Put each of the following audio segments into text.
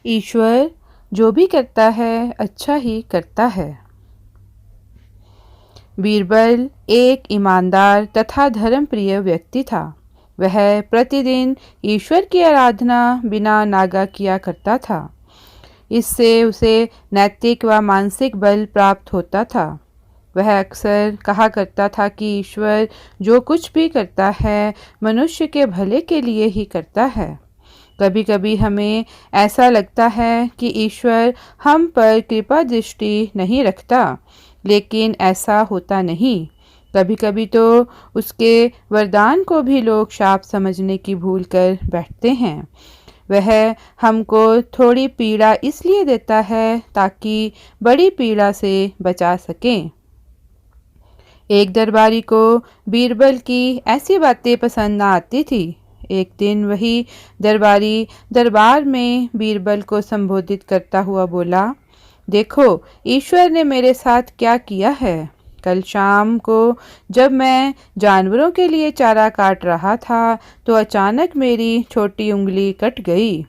ईश्वर जो भी करता है अच्छा ही करता है। बीरबल एक ईमानदार तथा धर्मप्रिय व्यक्ति था। वह प्रतिदिन ईश्वर की आराधना बिना नागा किया करता था। इससे उसे नैतिक व मानसिक बल प्राप्त होता था। वह अक्सर कहा करता था कि ईश्वर जो कुछ भी करता है मनुष्य के भले के लिए ही करता है। कभी कभी हमें ऐसा लगता है कि ईश्वर हम पर कृपा दृष्टि नहीं रखता, लेकिन ऐसा होता नहीं। कभी कभी तो उसके वरदान को भी लोग शाप समझने की भूल कर बैठते हैं। वह हमको थोड़ी पीड़ा इसलिए देता है ताकि बड़ी पीड़ा से बचा सकें। एक दरबारी को बीरबल की ऐसी बातें पसंद ना आती थी। एक दिन वही दरबारी दरबार में बीरबल को संबोधित करता हुआ बोला, देखो ईश्वर ने मेरे साथ क्या किया है। कल शाम को जब मैं जानवरों के लिए चारा काट रहा था तो अचानक मेरी छोटी उंगली कट गई।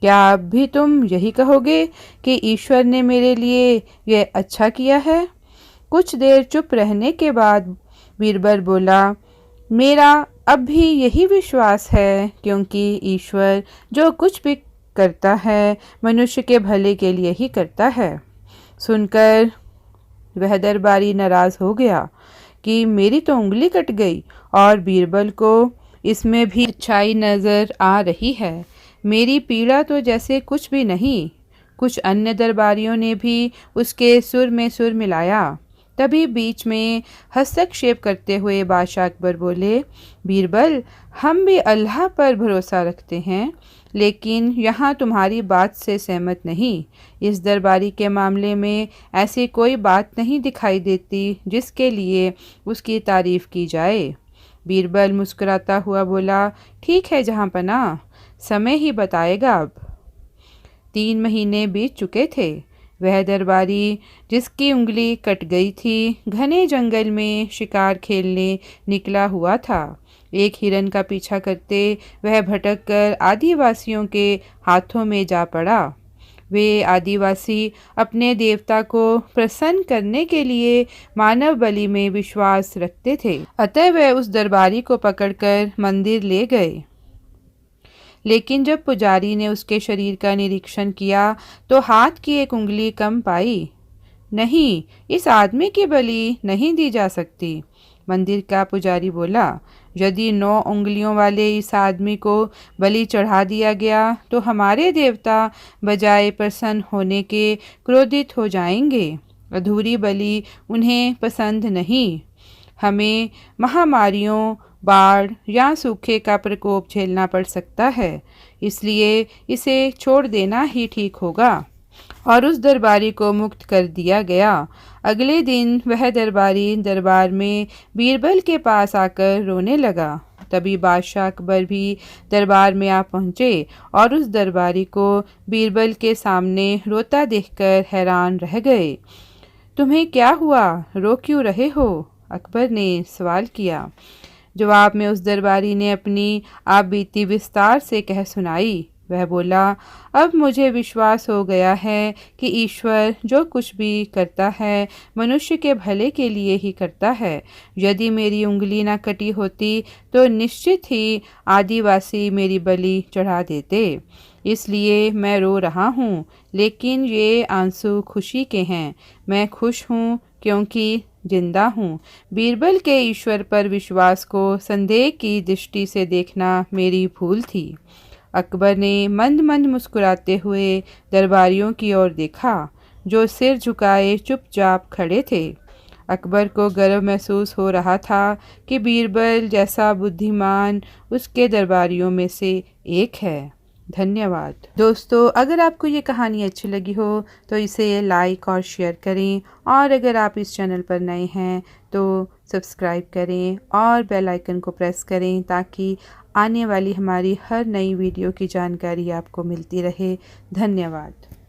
क्या अब भी तुम यही कहोगे कि ईश्वर ने मेरे लिए यह अच्छा किया है? कुछ देर चुप रहने के बाद बीरबल बोला, मेरा अब भी यही विश्वास है, क्योंकि ईश्वर जो कुछ भी करता है मनुष्य के भले के लिए ही करता है। सुनकर वह दरबारी नाराज हो गया कि मेरी तो उंगली कट गई और बीरबल को इसमें भी अच्छाई नजर आ रही है। मेरी पीड़ा तो जैसे कुछ भी नहीं। कुछ अन्य दरबारियों ने भी उसके सुर में सुर मिलाया। तभी बीच में हस्तक्षेप करते हुए बादशाह अकबर बोले, बीरबल हम भी अल्लाह पर भरोसा रखते हैं, लेकिन यहाँ तुम्हारी बात से सहमत नहीं। इस दरबारी के मामले में ऐसी कोई बात नहीं दिखाई देती जिसके लिए उसकी तारीफ की जाए। बीरबल मुस्कुराता हुआ बोला, ठीक है जहाँपनाह, समय ही बताएगा। अब 3 महीने बीत चुके थे। वह दरबारी जिसकी उंगली कट गई थी घने जंगल में शिकार खेलने निकला हुआ था। एक हिरन का पीछा करते वह भटक कर आदिवासियों के हाथों में जा पड़ा। वे आदिवासी अपने देवता को प्रसन्न करने के लिए मानव बलि में विश्वास रखते थे। अतः वह उस दरबारी को पकड़कर मंदिर ले गए। लेकिन जब पुजारी ने उसके शरीर का निरीक्षण किया तो हाथ की एक उंगली कम पाई। नहीं, इस आदमी की बलि नहीं दी जा सकती। मंदिर का पुजारी बोला, यदि 9 उंगलियों वाले इस आदमी को बलि चढ़ा दिया गया तो हमारे देवता बजाय प्रसन्न होने के क्रोधित हो जाएंगे। अधूरी बलि उन्हें पसंद नहीं। हमें महामारियों, बाढ़ या सूखे का प्रकोप झेलना पड़ सकता है, इसलिए इसे छोड़ देना ही ठीक होगा। और उस दरबारी को मुक्त कर दिया गया। अगले दिन वह दरबारी दरबार में बीरबल के पास आकर रोने लगा। तभी बादशाह अकबर भी दरबार में आ पहुँचे और उस दरबारी को बीरबल के सामने रोता देखकर हैरान रह गए। तुम्हें क्या हुआ, रो क्यों रहे हो? अकबर ने सवाल किया। जवाब में उस दरबारी ने अपनी आप बीती विस्तार से कह सुनाई। वह बोला, अब मुझे विश्वास हो गया है कि ईश्वर जो कुछ भी करता है मनुष्य के भले के लिए ही करता है। यदि मेरी उंगली ना कटी होती तो निश्चित ही आदिवासी मेरी बलि चढ़ा देते। इसलिए मैं रो रहा हूँ, लेकिन ये आंसू खुशी के हैं। मैं खुश हूँ क्योंकि जिंदा हूँ। बीरबल के ईश्वर पर विश्वास को संदेह की दृष्टि से देखना मेरी भूल थी। अकबर ने मंद मंद मुस्कुराते हुए दरबारियों की ओर देखा, जो सिर झुकाए चुपचाप खड़े थे। अकबर को गर्व महसूस हो रहा था कि बीरबल जैसा बुद्धिमान उसके दरबारियों में से एक है। धन्यवाद दोस्तों, अगर आपको ये कहानी अच्छी लगी हो तो इसे लाइक और शेयर करें, और अगर आप इस चैनल पर नए हैं तो सब्सक्राइब करें और बेल आइकन को प्रेस करें ताकि आने वाली हमारी हर नई वीडियो की जानकारी आपको मिलती रहे। धन्यवाद।